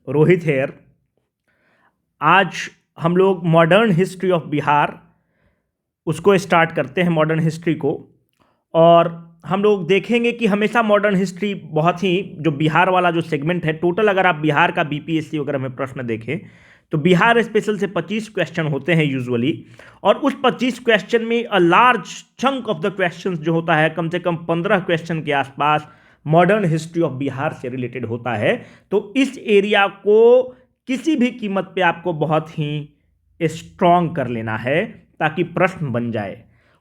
Rohit hair. आज हम लोग मॉडर्न हिस्ट्री ऑफ बिहार उसको स्टार्ट करते हैं, मॉडर्न हिस्ट्री को। और हम लोग देखेंगे कि हमेशा मॉडर्न हिस्ट्री बहुत ही, जो बिहार वाला जो सेगमेंट है, टोटल अगर आप बिहार का बीपीएससी वगैरह में प्रश्न देखें तो बिहार स्पेशल से 25 क्वेश्चन होते हैं यूजुअली। और उस 25 क्वेश्चन में a large chunk of the questions जो होता है, कम से कम 15 क्वेश्चन के आसपास मॉडर्न हिस्ट्री ऑफ बिहार से रिलेटेड होता है। तो इस एरिया को किसी भी कीमत पे आपको बहुत ही स्ट्रांग कर लेना है ताकि प्रश्न बन जाए।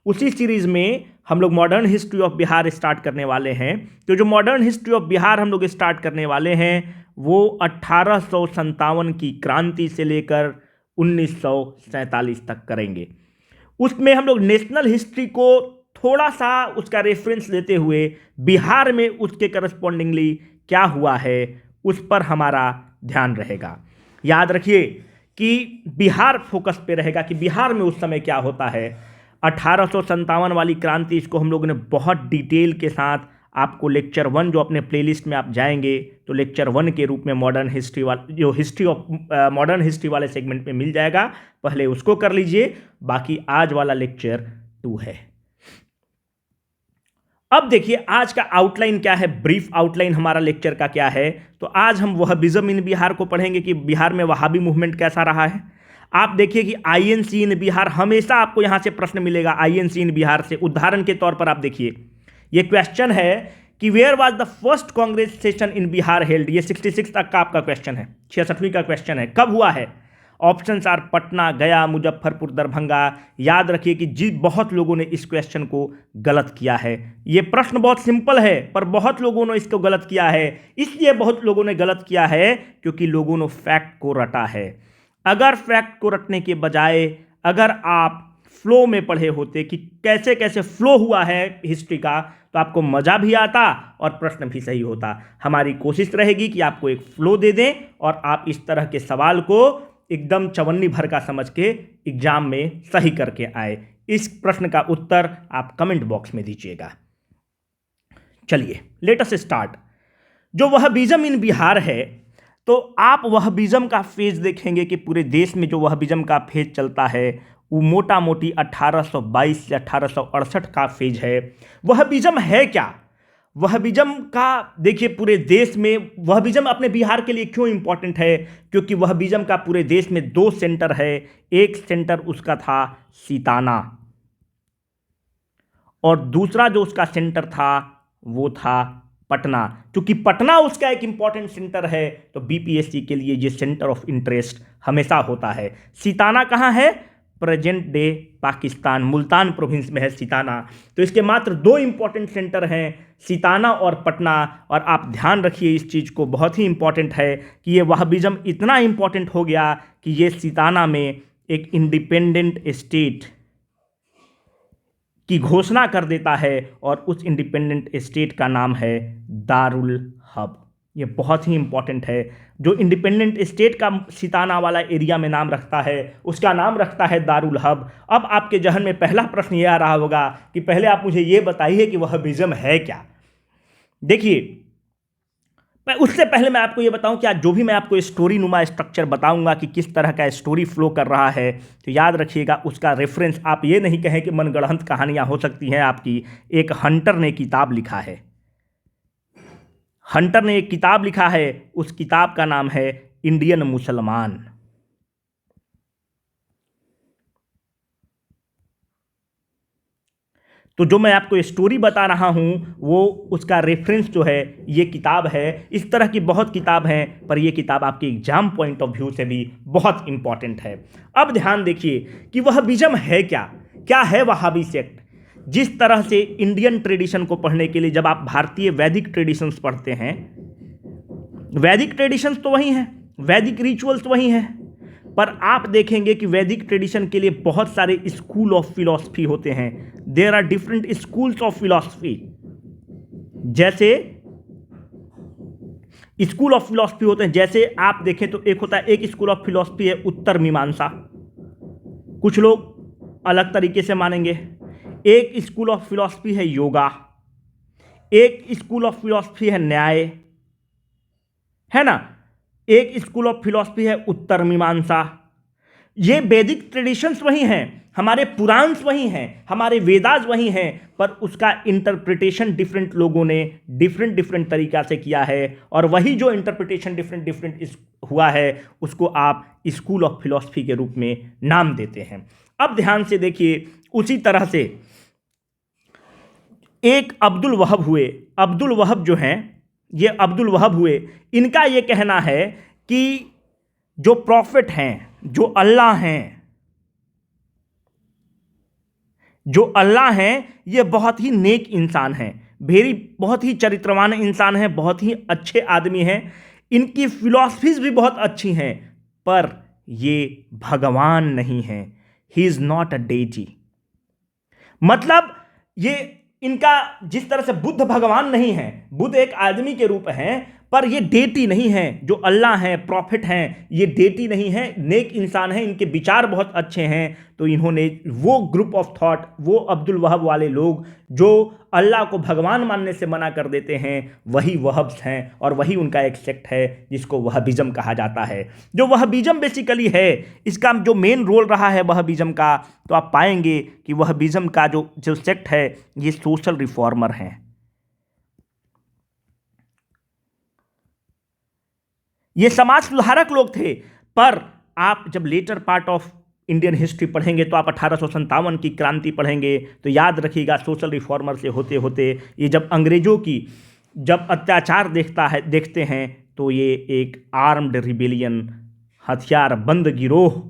उसी सीरीज में हम लोग modern history of Bihar start करने वाले हैं। तो जो मॉडर्न हिस्ट्री ऑफ बिहार हम लोग स्टार्ट करने वाले हैं वो 1857 की क्रांति से लेकर 1947 तक करेंगे। उसमें हम लोग नेशनल हिस्ट्री को थोड़ा सा उसका रेफरेंस लेते हुए बिहार में उसके करस्पॉन्डिंगली क्या हुआ है उस पर हमारा ध्यान रहेगा। याद रखिए कि बिहार फोकस पे रहेगा कि बिहार में उस समय क्या होता है। 1857 वाली क्रांति, इसको हम लोगों ने बहुत डिटेल के साथ आपको लेक्चर 1 जो अपने प्लेलिस्ट में आप जाएंगे तो लेक्चर 1 के रूप में मॉडर्न हिस्ट्री वाला जो हिस्ट्री ऑफ मॉडर्न हिस्ट्री वाले सेगमेंट में मिल जाएगा। पहले उसको कर लीजिए, बाकी आज वाला लेक्चर 2 है। अब देखिए आज का आउटलाइन क्या है, ब्रीफ आउटलाइन हमारा लेक्चर का क्या है। तो आज हम वहाबिज्म इन बिहार को पढ़ेंगे कि बिहार में वहाबी मूवमेंट कैसा रहा है। आप देखिए कि आईएनसी इन बिहार, हमेशा आपको यहां से प्रश्न मिलेगा आईएनसी इन बिहार से। उदाहरण के तौर पर आप देखिए, ये क्वेश्चन है कि where was the first Congress session in Bihar held. ये 66 तक का आपका क्वेश्चन है, 66वीं का क्वेश्चन है, कब हुआ है। ऑप्शंस आर पटना, गया, मुजफ्फरपुर, दरभंगा। याद रखिए कि जी बहुत लोगों ने इस क्वेश्चन को गलत किया है। ये प्रश्न बहुत सिंपल है पर बहुत लोगों ने इसको गलत किया है। इसलिए बहुत लोगों ने गलत किया है क्योंकि लोगों ने फैक्ट को रटा है। अगर फैक्ट को रटने के बजाय अगर आप फ्लो में पढ़े होते कि कैसे कैसे फ्लो हुआ है हिस्ट्री का, तो आपको मजा भी आता और प्रश्न भी सही होता। हमारी कोशिश रहेगी कि आपको एक फ्लो दे दें और आप इस तरह के सवाल को एकदम चवन्नी भर का समझ के एग्जाम में सही करके आए। इस प्रश्न का उत्तर आप कमेंट बॉक्स में दीजिएगा। चलिए लेट अस स्टार्ट। जो वहाबिज्म इन बिहार है, तो आप वहाबिज्म का फेज देखेंगे कि पूरे देश में जो वहाबिज्म का फेज चलता है वो मोटा मोटी 1822 से 1868 का फेज है। वहाबिज्म है क्या? वहाबिज्म का देखिए पूरे देश में, वहाबिज्म अपने बिहार के लिए क्यों इंपॉर्टेंट है? क्योंकि वहाबिज्म का पूरे देश में 2 सेंटर है। एक सेंटर उसका था सीताना और दूसरा जो उसका सेंटर था वो था पटना। क्योंकि पटना उसका एक इंपॉर्टेंट सेंटर है तो बीपीएससी के लिए ये सेंटर ऑफ इंटरेस्ट हमेशा होता है। सीताना कहाँ है? Present day Pakistan, Multan province में है सीताना। तो इसके मात्र 2 इंपॉर्टेंट सेंटर हैं, सीताना और पटना। और आप ध्यान रखिए इस चीज़ को, बहुत ही इंपॉर्टेंट है कि ये वहाबिज्म इतना इंपॉर्टेंट हो गया कि ये सीताना में एक इंडिपेंडेंट स्टेट की घोषणा कर देता है और उस इंडिपेंडेंट स्टेट का नाम है दारुल हब। ये बहुत ही इंपॉर्टेंट है। जो इंडिपेंडेंट स्टेट का सीताना वाला एरिया में नाम रखता है उसका नाम रखता है दारुल हब। अब आपके जहन में पहला प्रश्न ये आ रहा होगा कि पहले आप मुझे ये बताइए कि वहाबिज्म है क्या। देखिए उससे पहले मैं आपको ये बताऊं कि आज जो भी मैं आपको स्टोरी नुमा स्ट्रक्चर बताऊंगा कि किस तरह का स्टोरी फ्लो कर रहा है, तो याद रखिएगा उसका रेफरेंस आप ये नहीं कहें कि मनगढ़ंत कहानियां हो सकती हैं आपकी। एक हंटर ने किताब लिखा है, हंटर ने एक किताब लिखा है, उस किताब का नाम है इंडियन मुसलमान। तो जो मैं आपको स्टोरी बता रहा हूं वो उसका रेफरेंस जो है ये किताब है। इस तरह की बहुत किताब हैं पर ये किताब आपके एग्जाम पॉइंट ऑफ व्यू से भी बहुत इंपॉर्टेंट है। अब ध्यान देखिए कि वहाबिज्म है क्या, क्या है वहाबी सेक्ट। जिस तरह से इंडियन ट्रेडिशन को पढ़ने के लिए जब आप भारतीय वैदिक ट्रेडिशंस पढ़ते हैं, वैदिक ट्रेडिशंस तो वही हैं, वैदिक रिचुअल्स वही हैं, पर आप देखेंगे कि वैदिक ट्रेडिशन के लिए बहुत सारे स्कूल ऑफ फिलॉसफी होते हैं। There are different schools of philosophy. जैसे स्कूल ऑफ फिलॉसफी होते हैं, जैसे आप देखें तो एक होता है, एक स्कूल ऑफ फिलॉसफी है उत्तर मीमांसा, कुछ लोग अलग तरीके से मानेंगे। एक स्कूल ऑफ फिलॉसफी है योगा, एक स्कूल ऑफ फिलॉसफी है न्याय, है ना। एक स्कूल ऑफ फिलॉसफी है उत्तर मीमांसा। ये वैदिक ट्रेडिशंस वही हैं, हमारे पुराण्स वही हैं, हमारे वेदास वही हैं, पर उसका इंटरप्रिटेशन डिफरेंट लोगों ने डिफरेंट डिफरेंट तरीका से किया है, और वही जो इंटरप्रिटेशन डिफरेंट डिफरेंट हुआ है उसको आप स्कूल ऑफ फिलॉसफी के रूप में नाम देते हैं। अब ध्यान से देखिए, उसी तरह से एक अब्दुल वहब हुए। अब्दुल वहब जो हैं, ये अब्दुल वहब हुए, इनका ये कहना है कि जो प्रॉफिट हैं, जो अल्लाह हैं, जो अल्लाह हैं, ये बहुत ही नेक इंसान हैं, बहुत ही चरित्रवान इंसान हैं, बहुत ही अच्छे आदमी हैं, इनकी फिलॉसफीज भी बहुत अच्छी हैं, पर ये भगवान नहीं हैं। He is not a deity. मतलब ये इनका जिस तरह से बुद्ध भगवान नहीं है, बुद्ध एक आदमी के रूप हैं, पर ये डेटी नहीं है। जो अल्लाह हैं, प्रॉफिट हैं, ये डेटी नहीं है, नेक इंसान हैं, इनके विचार बहुत अच्छे हैं। तो इन्होंने वो ग्रुप ऑफ थॉट, वो अब्दुल वहब वाले लोग जो अल्लाह को भगवान मानने से मना कर देते हैं, वही वहब्स हैं, और वही उनका एक सेक्ट है जिसको वहबिज्म कहा जाता है। जो वहबिज्म बेसिकली है, इसका जो मेन रोल रहा है वहबिज्म का, तो आप पाएंगे कि वहबिज्म का जो सेक्ट है, ये सोशल रिफॉर्मर हैं। ये समाज सुधारक लोग थे, पर आप जब later part of Indian history पढ़ेंगे तो आप 1857 की क्रांति पढ़ेंगे तो याद रखिएगा, सोशल रिफॉर्मर से होते होते ये जब अंग्रेजों की जब अत्याचार देखते हैं तो ये एक आर्म्ड रिबेलियन, हथियार बंद गिरोह,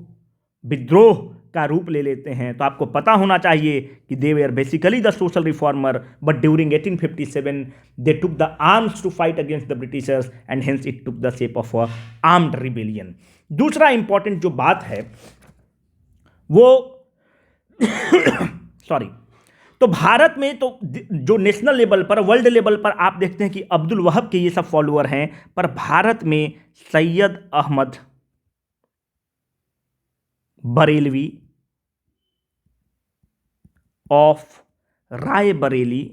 विद्रोह का रूप ले लेते हैं। तो आपको पता होना चाहिए कि they were basically the social reformer, but during 1857 they took the arms to fight against the Britishers and hence it took the shape of a armed rebellion. दूसरा इंपॉर्टेंट जो बात है वो सॉरी, तो भारत में तो जो नेशनल लेवल पर, वर्ल्ड लेवल पर आप देखते हैं कि अब्दुल वहब के ये सब फॉलोअर हैं, पर भारत में सैयद अहमद बरेलवी ऑफ रायबरेली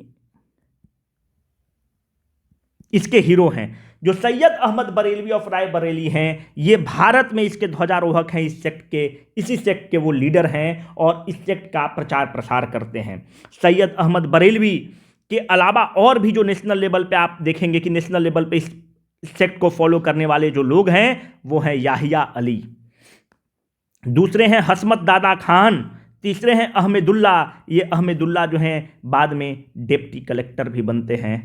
इसके हीरो हैं। जो सैयद अहमद बरेलवी ऑफ रायबरेली हैं, ये भारत में इसके ध्वजारोहक हैं, इस सेक्ट के, इसी सेक्ट के वो लीडर हैं और इस सेक्ट का प्रचार प्रसार करते हैं। सैयद अहमद बरेलवी के अलावा और भी जो नेशनल लेवल पे आप देखेंगे कि नेशनल लेवल पे इस सेक्ट को फॉलो करने वाले जो लोग हैं वो हैं याहिया अली, दूसरे हैं हसमत दादा खान, तीसरे हैं अहमदुल्ला। ये अहमदुल्ला जो हैं बाद में डिप्टी कलेक्टर भी बनते हैं।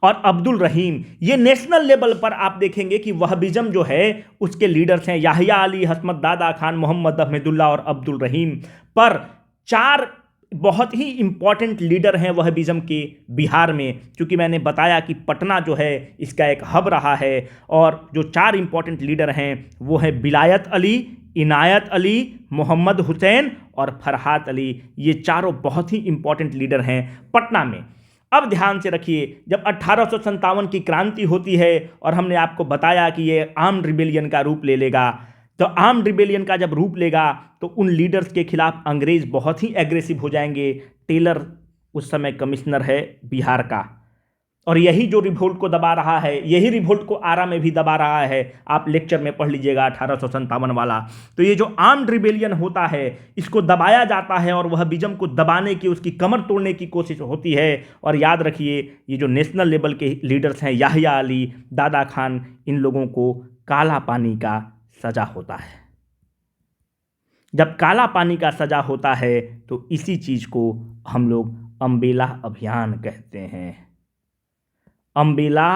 और अब्दुल रहीम, ये नेशनल लेवल पर आप देखेंगे कि वहबिज्म जो है उसके लीडर्स हैं याहिया अली, हसमत दादा खान, मोहम्मद अहमदुल्ला और अब्दुल रहीम। पर चार बहुत ही इंपॉर्टेंट लीडर हैं वहबिज्म के बिहार में, क्योंकि मैंने बताया कि पटना जो है इसका एक हब रहा है। और जो चार इंपॉर्टेंट लीडर हैं वो है बिलायत अली, इनायत अली, मोहम्मद हुसैन और फरहात अली। ये चारों बहुत ही इंपॉर्टेंट लीडर हैं पटना में। अब ध्यान से रखिए, जब 1857 की क्रांति होती है और हमने आपको बताया कि ये आर्म्ड रिबेलियन का रूप ले लेगा, तो आर्म्ड रिबेलियन का जब रूप लेगा तो उन लीडर्स के खिलाफ अंग्रेज बहुत ही एग्रेसिव हो जाएंगे। टेलर उस समय कमिश्नर है बिहार का, और यही जो रिवोल्ट को दबा रहा है, यही रिवोल्ट को आरा में भी दबा रहा है। आप लेक्चर में पढ़ लीजिएगा 1857 वाला। तो ये जो आर्म्ड रिबेलियन होता है इसको दबाया जाता है और वह बिजम को दबाने की, उसकी कमर तोड़ने की कोशिश होती है। और याद रखिए, ये जो नेशनल लेवल के लीडर्स हैं याहिया अली, दादा खान, इन लोगों को काला पानी का सजा होता है। जब काला पानी का सजा होता है तो इसी चीज को हम लोग अम्बेला अभियान कहते हैं। अम्बेला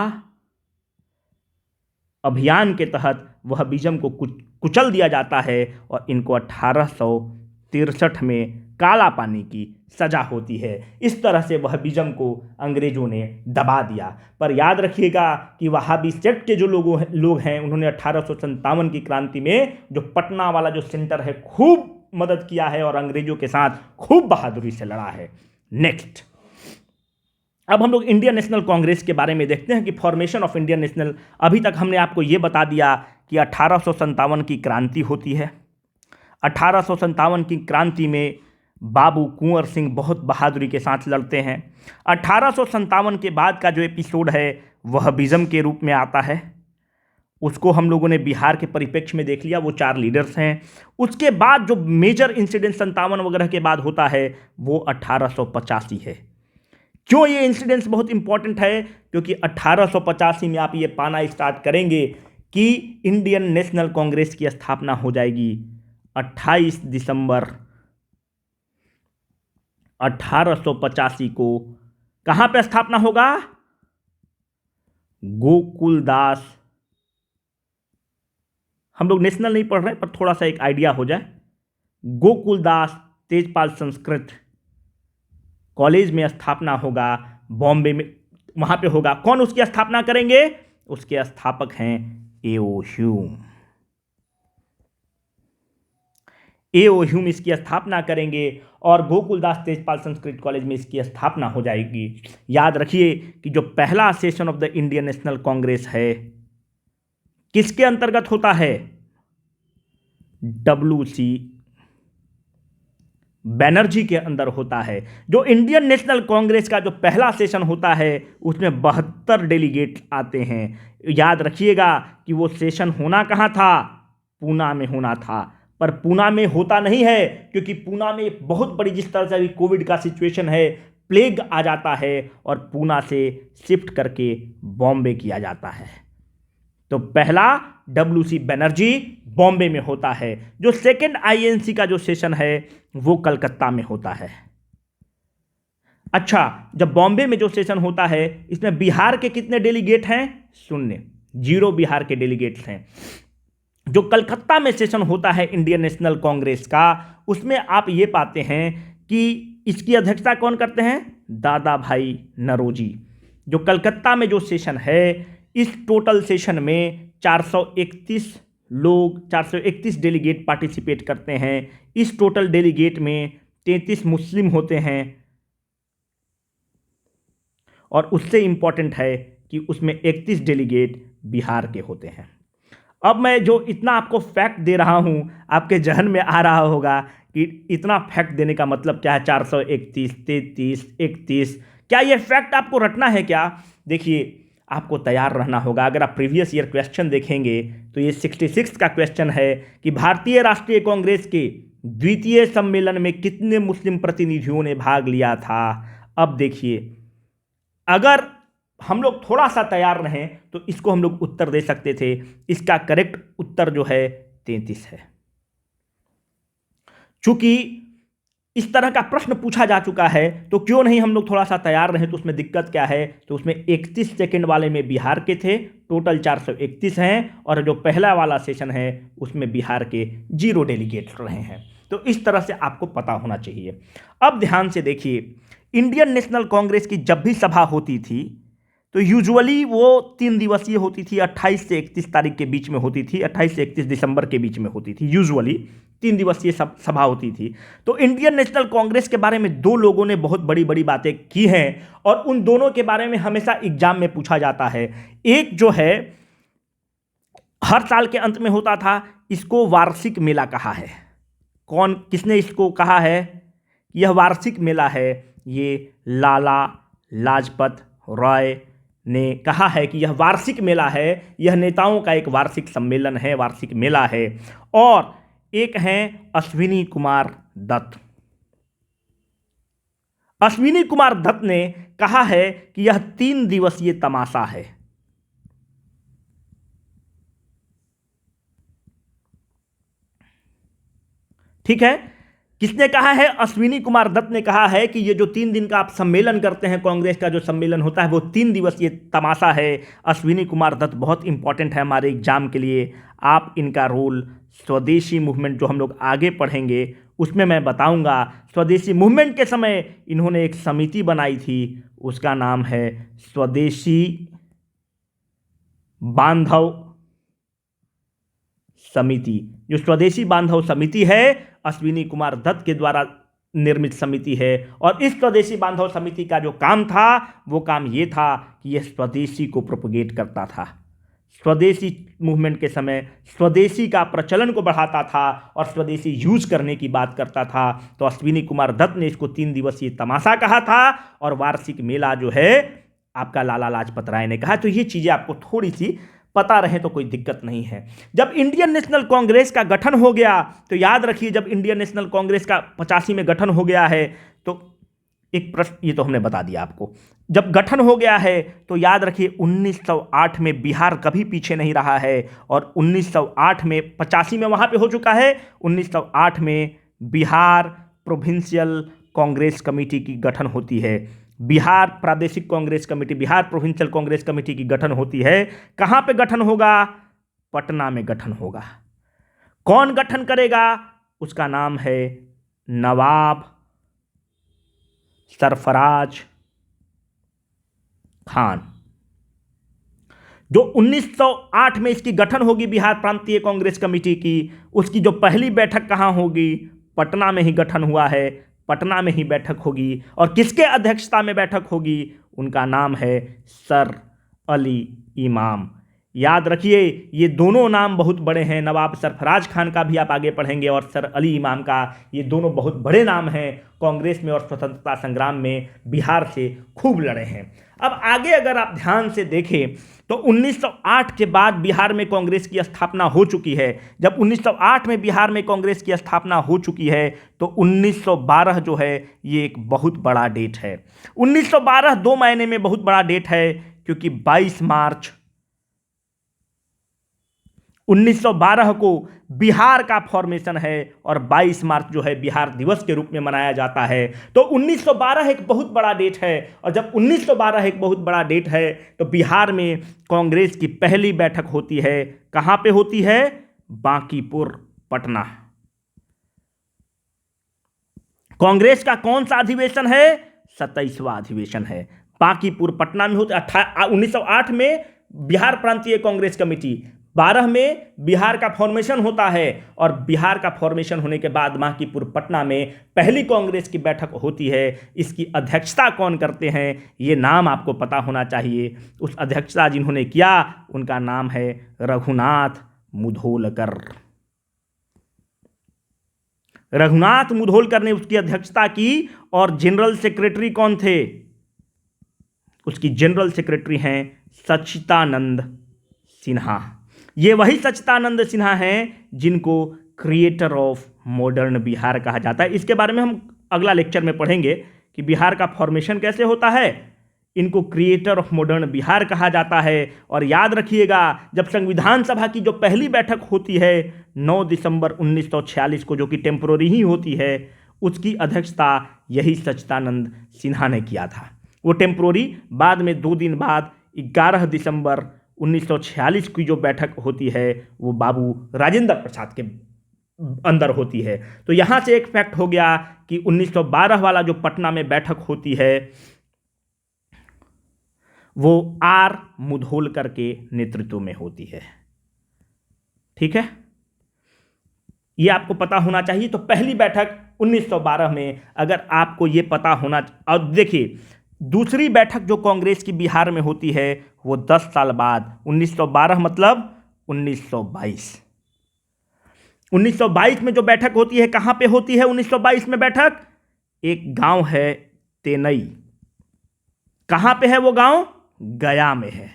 अभियान के तहत वहबिज्म को कुचल दिया जाता है और इनको 1863 में काला पानी की सजा होती है। इस तरह से वहबिज्म को अंग्रेजों ने दबा दिया। पर याद रखिएगा कि वहाबी सेक्ट के जो लोग हैं उन्होंने 1857 की क्रांति में जो पटना वाला जो सेंटर है खूब मदद किया है और अंग्रेजों के साथ खूब बहादुरी से लड़ा है। नेक्स्ट, अब हम लोग इंडियन नेशनल कांग्रेस के बारे में देखते हैं कि फॉर्मेशन ऑफ इंडियन नेशनल। अभी तक हमने आपको ये बता दिया कि 1857 की क्रांति होती है। 1857 की क्रांति में बाबू कुंवर सिंह बहुत बहादुरी के साथ लड़ते हैं। 1857 के बाद का जो एपिसोड है वह बिज़म के रूप में आता है, उसको हम लोगों ने बिहार के परिप्रेक्ष्य में देख लिया, वो 4 लीडर्स हैं। उसके बाद जो मेजर इंसिडेंट 57 वगैरह के बाद होता है वो 1885 है। क्यों ये इंसिडेंट्स बहुत इंपॉर्टेंट है? क्योंकि 1885 में आप ये पाना स्टार्ट करेंगे कि इंडियन नेशनल कांग्रेस की स्थापना हो जाएगी। 28 दिसंबर 1885 को कहां पे स्थापना होगा? गोकुलदास, हम लोग नेशनल नहीं पढ़ रहे पर थोड़ा सा एक आइडिया हो जाए, गोकुलदास तेजपाल संस्कृत कॉलेज में स्थापना होगा, बॉम्बे में, वहां पे होगा। कौन उसकी स्थापना करेंगे? उसके स्थापक हैं ए.ओ. ह्यूम। ए.ओ. ह्यूम इसकी स्थापना करेंगे और गोकुलदास तेजपाल संस्कृत कॉलेज में इसकी स्थापना हो जाएगी। याद रखिए कि जो पहला session of the Indian national Congress है किसके अंतर्गत होता है? WC बनर्जी के अंदर होता है। जो इंडियन नेशनल कांग्रेस का जो पहला सेशन होता है उसमें 72 डेलीगेट आते हैं। याद रखिएगा कि वो सेशन होना कहाँ था? पूना में होना था, पर पूना में होता नहीं है क्योंकि पूना में बहुत बड़ी, जिस तरह से अभी कोविड का सिचुएशन है, प्लेग आ जाता है और पूना से शिफ्ट करके बॉम्बे किया जाता है। तो पहला WC बनर्जी बॉम्बे में होता है। जो सेकेंड INC का जो सेशन है वो कलकत्ता में होता है। अच्छा, जब बॉम्बे में जो सेशन होता है इसमें बिहार के कितने डेलीगेट हैं? 0 बिहार के डेलीगेट्स हैं। जो कलकत्ता में सेशन होता है इंडियन नेशनल कांग्रेस का, उसमें आप ये पाते हैं कि इसकी अध्यक्षता कौन करते हैं? दादा भाई नौरोजी। जो कलकत्ता में जो सेशन है, इस टोटल सेशन में 431 डेलीगेट पार्टिसिपेट करते हैं। इस टोटल डेलीगेट में 33 मुस्लिम होते हैं और उससे इंपॉर्टेंट है कि उसमें 31 डेलीगेट बिहार के होते हैं। अब मैं जो इतना आपको फैक्ट दे रहा हूं, आपके जहन में आ रहा होगा कि इतना फैक्ट देने का मतलब क्या है? 431, 33, 31, क्या ये फैक्ट आपको रटना है क्या? देखिए, आपको तैयार रहना होगा। अगर आप प्रीवियस ईयर क्वेश्चन देखेंगे तो ये 66 का क्वेश्चन है कि भारतीय राष्ट्रीय कांग्रेस के द्वितीय सम्मेलन में कितने मुस्लिम प्रतिनिधियों ने भाग लिया था। अब देखिए, अगर हम लोग थोड़ा सा तैयार रहें तो इसको हम लोग उत्तर दे सकते थे। इसका करेक्ट उत्तर जो है 33 है। चूंकि इस तरह का प्रश्न पूछा जा चुका है तो क्यों नहीं हम लोग थोड़ा सा तैयार रहे। तो उसमें दिक्कत क्या है? तो उसमें 31 सेकंड वाले में बिहार के थे, टोटल 431 हैं, और जो पहला वाला सेशन है उसमें बिहार के 0 डेलीगेट रहे हैं। तो इस तरह से आपको पता होना चाहिए। अब ध्यान से देखिए, इंडियन नेशनल कांग्रेस की जब भी सभा होती थी तो यूजुअली वो 3 दिवसीय होती थी। 28 से 31 तारीख के बीच में होती थी, 28 से 31 दिसंबर के बीच में होती थी। यूजुअली 3 दिवसीय सभा होती थी। तो इंडियन नेशनल कांग्रेस के बारे में 2 लोगों ने बहुत बड़ी बड़ी बातें की हैं और उन दोनों के बारे में हमेशा एग्जाम में पूछा जाता है। एक जो है हर साल के अंत में होता था, इसको वार्षिक मेला कहा है। कौन, किसने इसको कहा है? यह वार्षिक मेला है। ये लाला लाजपत राय ने कहा है कि यह वार्षिक मेला है, यह नेताओं का एक वार्षिक सम्मेलन है, वार्षिक मेला है। और एक हैं अश्विनी कुमार दत्त। अश्विनी कुमार दत्त ने कहा है कि यह 3 दिवसीय तमाशा है। ठीक है, किसने कहा है? अश्विनी कुमार दत्त ने कहा है कि ये जो 3 दिन का आप सम्मेलन करते हैं, कांग्रेस का जो सम्मेलन होता है वो 3 दिवसीय तमाशा है। अश्विनी कुमार दत्त बहुत इंपॉर्टेंट है हमारे एग्जाम के लिए। आप इनका रोल स्वदेशी मूवमेंट जो हम लोग आगे पढ़ेंगे उसमें मैं बताऊंगा। स्वदेशी मूवमेंट के समय इन्होंने एक समिति बनाई थी, उसका नाम है स्वदेशी बांधव समिति। जो स्वदेशी बांधव समिति है अश्विनी कुमार दत्त के द्वारा निर्मित समिति है। और इस स्वदेशी बांधव समिति का जो काम था वो काम ये था कि यह स्वदेशी को प्रोपगेट करता था। स्वदेशी मूवमेंट के समय स्वदेशी का प्रचलन को बढ़ाता था और स्वदेशी यूज करने की बात करता था। तो अश्विनी कुमार दत्त ने इसको 3 दिवसीय तमाशा कहा था और वार्षिक मेला जो है आपका लाला लाजपत राय ने कहा। तो ये चीजें आपको थोड़ी सी पता रहे तो कोई दिक्कत नहीं है। जब इंडियन नेशनल कांग्रेस का गठन हो गया तो याद रखिए, जब इंडियन नेशनल कांग्रेस का 85 में गठन हो गया है तो एक प्रश्न, ये तो हमने बता दिया आपको, जब गठन हो गया है तो याद रखिए 1908 में बिहार कभी पीछे नहीं रहा है और 1908 में 85 में वहां पे हो चुका है। 1908 में बिहार प्रोविंशियल कांग्रेस कमेटी की गठन होती है। बिहार प्रादेशिक Congress committee, Bihar provincial Congress committee की गठन होती है। कहां पे गठन होगा? पटना में गठन होगा। कौन गठन करेगा? उसका नाम है नवाब सरफराज खान। जो 1908 में इसकी गठन होगी बिहार प्रांतीय कांग्रेस कमेटी की, उसकी जो पहली बैठक कहां होगी? पटना में ही गठन हुआ है, पटना में ही बैठक होगी। और किसके अध्यक्षता में बैठक होगी? उनका नाम है सर अली इमाम। याद रखिए, ये दोनों नाम बहुत बड़े हैं। नवाब सरफराज खान का भी आप आगे पढ़ेंगे और सर अली इमाम का, ये दोनों बहुत बड़े नाम हैं। कांग्रेस में और स्वतंत्रता संग्राम में बिहार से खूब लड़े हैं। अब आगे अगर आप ध्यान से देखें तो 1908 के बाद बिहार में कांग्रेस की स्थापना हो चुकी है। जब 1908 में बिहार में कांग्रेस की स्थापना हो चुकी है तो 1912 जो है ये एक बहुत बड़ा डेट है। 1912 दो मायने में बहुत बड़ा डेट है, क्योंकि 22 मार्च 1912 को बिहार का फॉर्मेशन है और 22 मार्च जो है बिहार दिवस के रूप में मनाया जाता है। तो 1912 एक बहुत बड़ा डेट है और जब 1912 एक बहुत बड़ा डेट है तो बिहार में कांग्रेस की पहली बैठक होती है। कहां पे होती है? बांकीपुर, पटना। कांग्रेस का कौन सा अधिवेशन है? 27वां अधिवेशन है। बांकीपुर, पटना में होता है। 1908 में बिहार प्रांतीय कांग्रेस कमेटी, 12 में बिहार का फॉर्मेशन होता है और बिहार का फॉर्मेशन होने के बाद बांकीपुर, पटना में पहली कांग्रेस की बैठक होती है। इसकी अध्यक्षता कौन करते हैं ये नाम आपको पता होना चाहिए। उस अध्यक्षता जिन्होंने किया उनका नाम है रघुनाथ मुधोलकर। रघुनाथ मुधोलकर ने उसकी अध्यक्षता की और जनरल सेक्रेटरी कौन थे? उसकी जनरल सेक्रेटरी हैं सच्चिदानंद सिन्हा। ये वही सच्चिदानंद सिन्हा हैं जिनको क्रिएटर ऑफ मॉडर्न बिहार कहा जाता है। इसके बारे में हम अगला लेक्चर में पढ़ेंगे कि बिहार का फॉर्मेशन कैसे होता है। इनको क्रिएटर ऑफ मॉडर्न बिहार कहा जाता है। और याद रखिएगा, जब संविधान सभा की जो पहली बैठक होती है 9 दिसंबर 1946 को, जो कि टेम्पोररी ही होती है, उसकी अध्यक्षता यही सच्चिदानंद सिन्हा ने किया था। वो टेम्पोररी, बाद में 2 दिन बाद 11 दिसंबर 1946 की जो बैठक होती है वो बाबू राजेंद्र प्रसाद के अंदर होती है। तो यहां से एक फैक्ट हो गया कि 1912 वाला जो पटना में बैठक होती है वो आर मुधोलकर के नेतृत्व में होती है। ठीक है, ये आपको पता होना चाहिए। तो पहली बैठक 1912 में, अगर आपको ये पता होना। और देखिए, दूसरी बैठक जो कांग्रेस की बिहार में होती है वो 10 साल बाद, 1912 मतलब 1922। 1922 में जो बैठक होती है, कहां पे होती है 1922 में बैठक? एक गांव है तेनई। कहां पे है वो गांव? गया में है।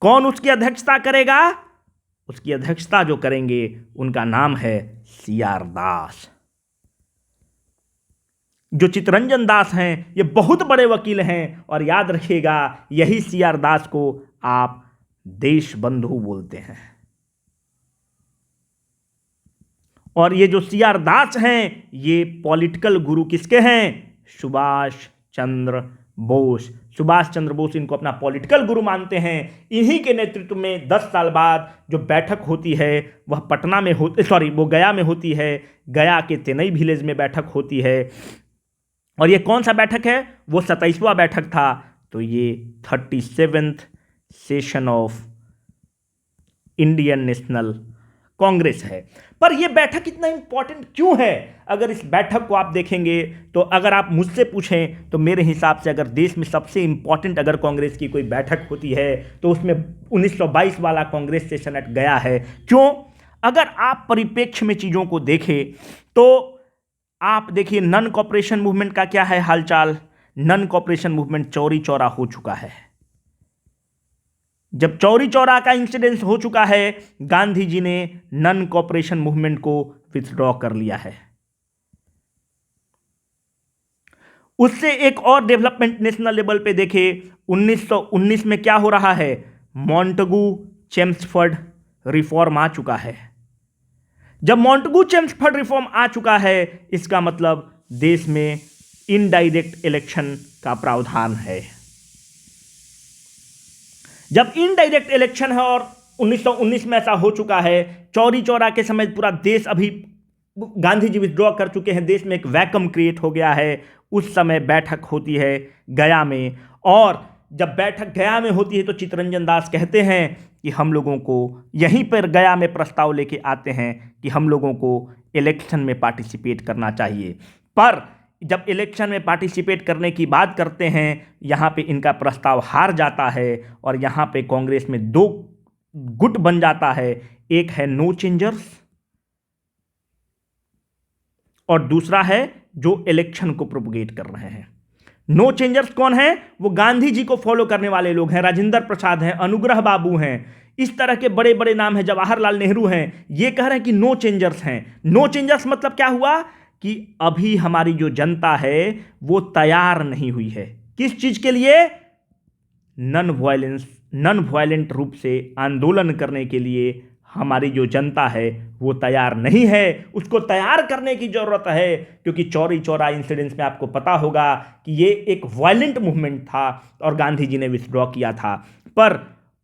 कौन उसकी अध्यक्षता करेगा? उसकी अध्यक्षता जो करेंगे उनका नाम है सीआर दास। जो चित्तरंजन दास हैं ये बहुत बड़े वकील हैं और याद रखिएगा यही सीआर दास को आप देश बंधु बोलते हैं। और ये जो सीआर दास हैं ये पॉलिटिकल गुरु किसके हैं? सुभाष चंद्र बोस। सुभाष चंद्र बोस इनको अपना पॉलिटिकल गुरु मानते हैं। इन्हीं के नेतृत्व में 10 साल बाद जो बैठक होती है वह पटना में वो गया में होती है। गया के तेनई विलेज में बैठक होती है। और ये कौन सा बैठक है? वो 27वां बैठक था। तो ये 37th session of Indian national Congress है। पर यह बैठक इतना इंपॉर्टेंट क्यों है? अगर इस बैठक को आप देखेंगे तो अगर आप मुझसे पूछें तो मेरे हिसाब से अगर देश में सबसे इंपॉर्टेंट अगर कांग्रेस की कोई बैठक होती है तो उसमें 1922 वाला कांग्रेस सेशन एट गया है। क्यों? अगर आप परिप्रेक्ष्य में चीजों को देखें तो आप देखिए नन कॉपरेशन मूवमेंट का क्या है हालचाल। Non cooperation movement Chauri Chaura हो चुका है। जब चौरी चौरा का इंसिडेंस हो चुका है, गांधी जी ने नन कॉपरेशन मूवमेंट को विथड्रॉ कर लिया है। उससे एक और डेवलपमेंट नेशनल लेवल पे देखे, 1919 में क्या हो रहा है, मॉन्टेगू चेम्सफोर्ड रिफॉर्म आ चुका है। जब मॉन्टेगू चेम्सफोर्ड रिफॉर्म आ चुका है, इसका मतलब देश में इनडायरेक्ट इलेक्शन का प्रावधान है। जब इनडायरेक्ट इलेक्शन है और 1919 में ऐसा हो चुका है, चौरी चौरा के समय पूरा देश, अभी गांधी जी विथड्रॉ कर चुके हैं, देश में एक वैक्यूम क्रिएट हो गया है। उस समय बैठक होती है गया में, और जब बैठक गया में होती है तो चित्तरंजन दास कहते हैं कि हम लोगों को यहीं पर गया में प्रस्ताव लेके आते हैं कि हम लोगों को इलेक्शन में पार्टिसिपेट करना चाहिए। पर जब इलेक्शन में पार्टिसिपेट करने की बात करते हैं, यहाँ पे इनका प्रस्ताव हार जाता है और यहाँ पे कांग्रेस में दो गुट बन जाता है। एक है नो चेंजर्स और दूसरा है जो इलेक्शन को प्रोपगेट कर रहे हैं। नो चेंजर्स कौन है? वो गांधी जी को फॉलो करने वाले लोग हैं। राजेंद्र प्रसाद हैं, अनुग्रह बाबू हैं, इस तरह के बड़े बड़े नाम हैं, जवाहरलाल नेहरू हैं। ये कह रहे हैं कि नो चेंजर्स हैं। नो चेंजर्स मतलब क्या हुआ कि अभी हमारी जो जनता है वो तैयार नहीं हुई है। किस चीज के लिए? नन वायलेंट रूप से आंदोलन करने के लिए हमारी जो जनता है वो तैयार नहीं है। उसको तैयार करने की जरूरत है, क्योंकि चौरी चौरा इंसिडेंस में आपको पता होगा कि ये एक वायलेंट मूवमेंट था और गांधी जी ने विथड्रॉ किया था। पर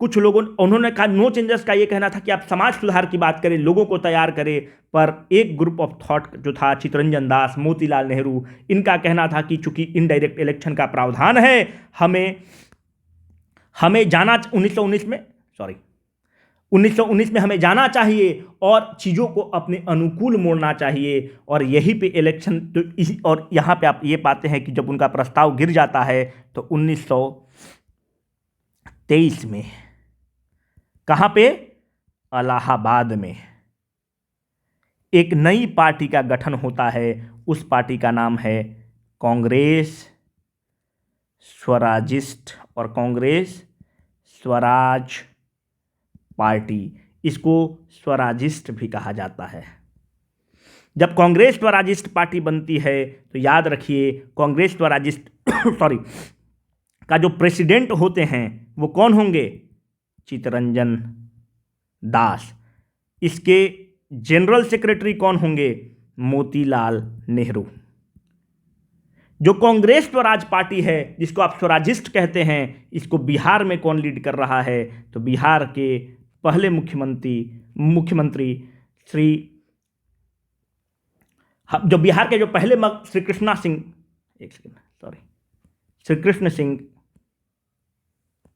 कुछ लोगों उन्होंने कहा, नो चेंजर्स का ये कहना था कि आप समाज सुधार की बात करें, लोगों को तैयार करें। पर एक ग्रुप ऑफ थॉट जो था, चित्तरंजन दास, मोतीलाल नेहरू, इनका कहना था कि चूंकि इनडायरेक्ट इलेक्शन का प्रावधान है, हमें जाना 1919 में हमें जाना चाहिए और चीज़ों को अपने अनुकूल मोड़ना चाहिए। और यही पे इलेक्शन तो और यहाँ पे आप ये पाते हैं कि जब उनका प्रस्ताव गिर जाता है तो 1923 में कहाँ पे? इलाहाबाद में एक नई पार्टी का गठन होता है। उस पार्टी का नाम है कांग्रेस स्वराजिस्ट और कांग्रेस स्वराज पार्टी। इसको स्वराजिस्ट भी कहा जाता है। जब कांग्रेस स्वराजिस्ट पार्टी बनती है तो याद रखिए, कांग्रेस स्वराजिस्ट का जो प्रेसिडेंट होते हैं वो कौन होंगे? चित्तरंजन दास। इसके जनरल सेक्रेटरी कौन होंगे? मोतीलाल नेहरू। जो कांग्रेस स्वराज पार्टी है, जिसको आप स्वराजिस्ट कहते हैं, इसको बिहार में कौन लीड कर रहा है? तो बिहार के पहले मुख्यमंत्री जो बिहार के जो पहले श्री कृष्ण सिंह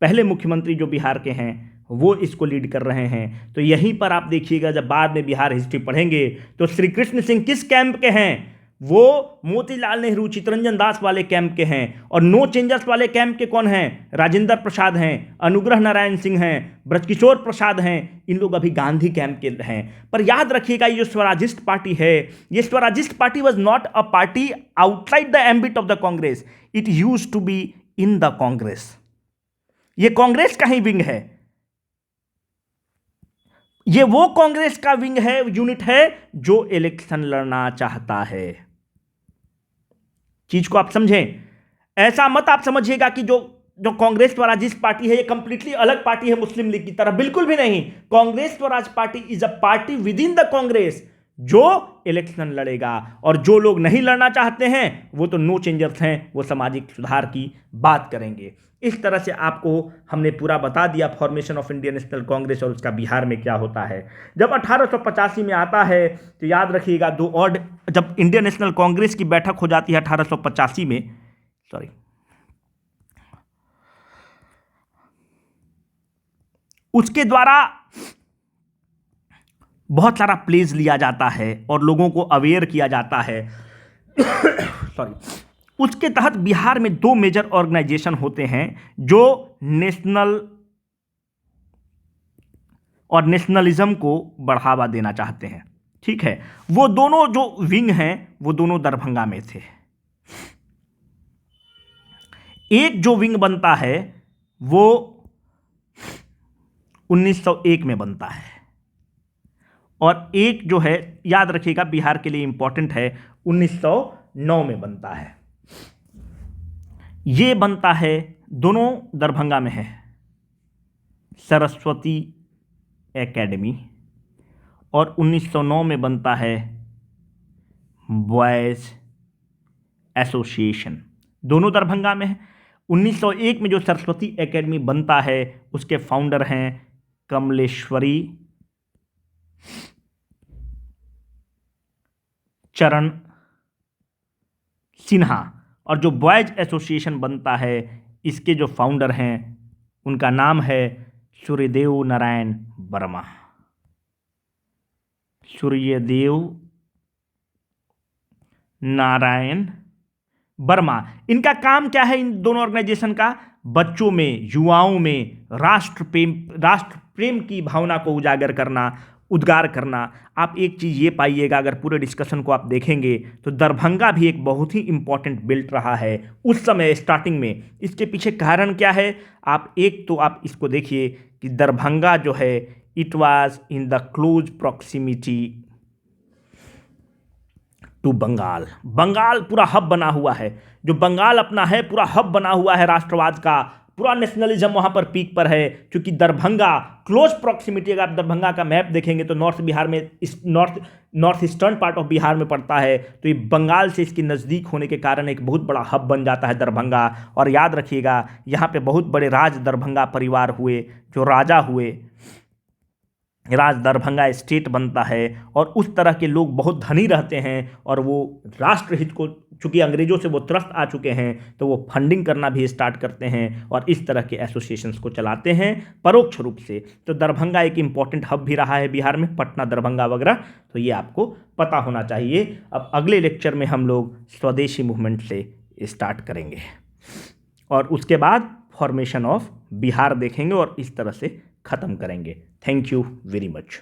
पहले मुख्यमंत्री जो बिहार के हैं, वो इसको लीड कर रहे हैं। तो यहीं पर आप देखिएगा, जब बाद में बिहार हिस्ट्री पढ़ेंगे तो श्री कृष्ण सिंह किस कैंप के हैं? वो मोतीलाल नेहरू, चित्तरंजन दास वाले कैंप के हैं। और नो चेंजर्स वाले कैंप के कौन हैं? राजेंद्र प्रसाद हैं, अनुग्रह नारायण सिंह हैं, ब्रजकिशोर प्रसाद हैं। इन लोग अभी गांधी कैंप के हैं। पर याद रखिएगा, ये जो स्वराजिस्ट पार्टी है, ये Swarajist party was not a party outside the ambit of the Congress, it use to be in the Congress. ये कांग्रेस का ही विंग है। ये वो कांग्रेस का विंग है, यूनिट है, जो इलेक्शन लड़ना चाहता है। चीज को आप समझें। ऐसा मत आप समझिएगा कि जो कांग्रेस स्वराजिस्ट पार्टी है ये कंप्लीटली अलग पार्टी है मुस्लिम लीग की तरह। बिल्कुल भी नहीं। Congress Swaraj party is a party with in the Congress जो इलेक्शन लड़ेगा। और जो लोग नहीं लड़ना चाहते हैं वो तो नो चेंजर्स हैं, वो सामाजिक सुधार की बात करेंगे। इस तरह से आपको हमने पूरा बता दिया formation of Indian national Congress और उसका बिहार में क्या होता है। जब 1885 में आता है तो याद रखिएगा, जब इंडियन नेशनल कांग्रेस की बैठक हो जाती है 1885 में, उसके द्वारा बहुत सारा प्लेज लिया जाता है और लोगों को अवेयर किया जाता है। सॉरी। उसके तहत बिहार में 2 मेजर ऑर्गेनाइजेशन होते हैं जो नेशनल और नेशनलिज्म को बढ़ावा देना चाहते हैं। ठीक है, वो दोनों जो विंग हैं वो दोनों दरभंगा में थे। एक जो विंग बनता है वो 1901 में बनता है और एक जो है, याद रखिएगा बिहार के लिए इंपॉर्टेंट है, 1909 में बनता है। ये बनता है, दोनों दरभंगा में है, सरस्वती एकेडमी, और 1909 में बनता है बॉयज़ एसोसिएशन, दोनों दरभंगा में है। 1901 में जो सरस्वती एकेडमी बनता है उसके फाउंडर हैं कमलेश्वरी चरण सिन्हा, और जो बॉयज एसोसिएशन बनता है इसके जो फाउंडर हैं उनका नाम है सूर्यदेव नारायण वर्मा। सूर्यदेव नारायण वर्मा। इनका काम क्या है इन दोनों ऑर्गेनाइजेशन का? बच्चों में, युवाओं में राष्ट्र प्रेम की भावना को उजागर करना, उद्गार करना। आप एक चीज़ ये पाइएगा, अगर पूरे डिस्कशन को आप देखेंगे तो दरभंगा भी एक बहुत ही इंपॉर्टेंट बेल्ट रहा है उस समय स्टार्टिंग में। इसके पीछे कारण क्या है? आप एक तो आप इसको देखिए कि दरभंगा जो है it was in the close proximity to Bengal. Bengal पूरा हब बना हुआ है, जो बंगाल अपना है पूरा हब बना हुआ है राष्ट्रवाद का, पूरा नेशनलिज्म वहाँ पर पीक पर है। क्योंकि दरभंगा क्लोज प्रॉक्सिमिटी, अगर आप दरभंगा का मैप देखेंगे तो नॉर्थ बिहार में, north eastern part of Bihar में पड़ता है, तो ये बंगाल से इसकी नज़दीक होने के कारण एक बहुत बड़ा हब बन जाता है दरभंगा। और याद रखिएगा यहाँ पे बहुत बड़े राज दरभंगा परिवार हुए, जो राजा हुए, राज दरभंगा स्टेट बनता है और उस तरह के लोग बहुत धनी रहते हैं और वो राष्ट्रहित को, चूंकि अंग्रेजों से वो त्रस्त आ चुके हैं, तो वो फंडिंग करना भी स्टार्ट करते हैं और इस तरह के एसोसिएशंस को चलाते हैं परोक्ष रूप से। तो दरभंगा एक इम्पॉर्टेंट हब भी रहा है बिहार में, पटना, दरभंगा वगैरह, तो ये आपको पता होना चाहिए। अब अगले लेक्चर में हम लोग स्वदेशी मूवमेंट से स्टार्ट करेंगे और उसके बाद फॉर्मेशन ऑफ बिहार देखेंगे और इस तरह से ख़त्म करेंगे। Thank you very much.